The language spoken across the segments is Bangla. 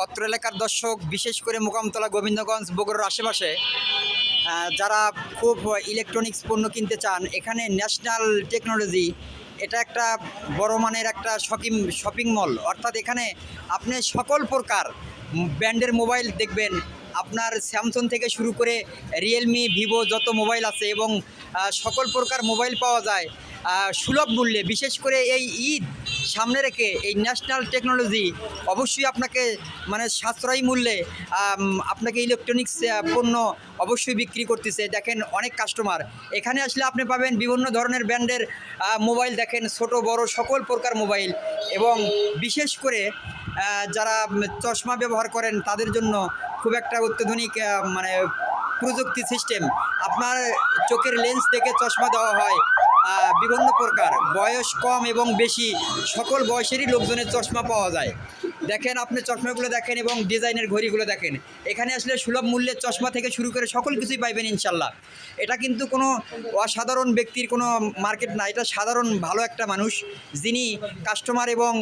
অত্র এলাকার দর্শক, বিশেষ করে মোকামতলা, গোবিন্দগঞ্জ, বগুড়ার আশেপাশে যারা খুব ইলেকট্রনিক্স পণ্য কিনতে চান, এখানে ন্যাশনাল টেকনোলজি এটা একটা বড় মানের একটা শপিং মল। অর্থাৎ এখানে আপনি সকল প্রকার ব্র্যান্ডের মোবাইল দেখবেন। আপনার স্যামসাং থেকে শুরু করে রিয়েলমি, ভিভো যত মোবাইল আছে এবং সকল প্রকার মোবাইল পাওয়া যায় সুলভ মূল্যে। বিশেষ করে এই ঈদ সামনে রেখে এই ন্যাশনাল টেকনোলজি অবশ্যই আপনাকে মানে সাশ্রয়ী মূল্যে আপনাকে ইলেকট্রনিক্স পণ্য অবশ্যই বিক্রি করতেছে। দেখেন অনেক কাস্টমার এখানে আসলে আপনি পাবেন বিভিন্ন ধরনের ব্র্যান্ডের মোবাইল। দেখেন ছোট বড় সকল প্রকার মোবাইল, এবং বিশেষ করে যারা চশমা ব্যবহার করেন তাদের জন্য খুব একটা অত্যাধুনিক মানে প্রযুক্তি সিস্টেম। আপনার চোখের লেন্স দেখে চশমা দেওয়া হয়। বিভিন্ন প্রকার বয়স কম এবং বেশি সকল বয়সেরই লোকজনের চশমা পাওয়া যায়। দেখেন আপনি চশমাগুলো দেখেন এবং ডিজাইনের ঘড়িগুলো দেখেন। এখানে আসলে সুলভ মূল্যের চশমা থেকে শুরু করে সকল কিছুই পাইবেন ইনশাল্লাহ। এটা কিন্তু কোনো অসাধারণ ব্যক্তির কোনো মার্কেট না, এটা সাধারণ ভালো একটা মানুষ যিনি কাস্টমার, এবং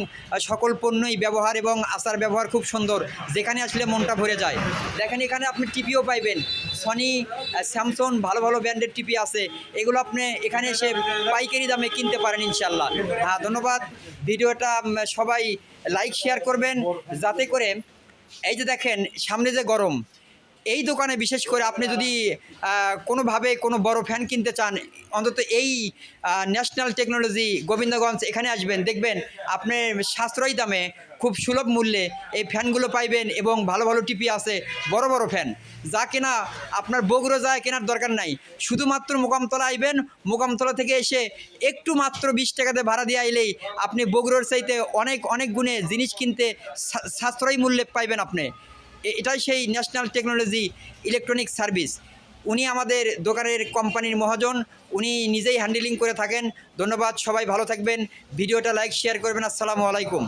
সকল পণ্যই ব্যবহার এবং আচার ব্যবহার খুব সুন্দর, যেখানে আসলে মনটা ভরে যায়। দেখেন এখানে আপনি টিপিও পাইবেন, সনি, স্যামসাং, ভালো ভালো ব্র্যান্ডের টিপি আছে। এগুলো আপনি এখানে এসে পাইকারি দামে কিনতে পারেন ইনশাল্লাহ। হ্যাঁ, ধন্যবাদ। ভিডিওটা সবাই লাইক শেয়ার করবেন, যাতে করে এই যে দেখেন সামনে যে গরম, এই দোকানে বিশেষ করে আপনি যদি কোনোভাবে কোনো বড় ফ্যান কিনতে চান, অন্তত এই ন্যাশনাল টেকনোলজি গোবিন্দগঞ্জ এখানে আসবেন। দেখবেন আপনি সাশ্রয়ী দামে খুব সুলভ মূল্যে এই ফ্যানগুলো পাইবেন, এবং ভালো ভালো টিপি আছে, বড় বড় ফ্যান। যা কেনা আপনার বগুড়া যায় কেনার দরকার নাই, শুধুমাত্র মোকামতলা আইবেন। মোকামতলা থেকে এসে একটু মাত্র 20 টাকাতে ভাড়া দিয়ে আইলেই আপনি বগুড়ার চাইতে অনেক অনেক গুণে জিনিস কিনতে সাশ্রয়ী মূল্যে পাইবেন আপনি। এটাই সেই ন্যাশনাল টেকনোলজি ইলেকট্রনিক সার্ভিস। উনি আমাদের দোকানের কোম্পানির মহাজন, উনি নিজেই হ্যান্ডেলিং করে থাকেন। ধন্যবাদ, সবাই ভালো থাকবেন। ভিডিওটা লাইক শেয়ার করবেন। আসসালামু আলাইকুম।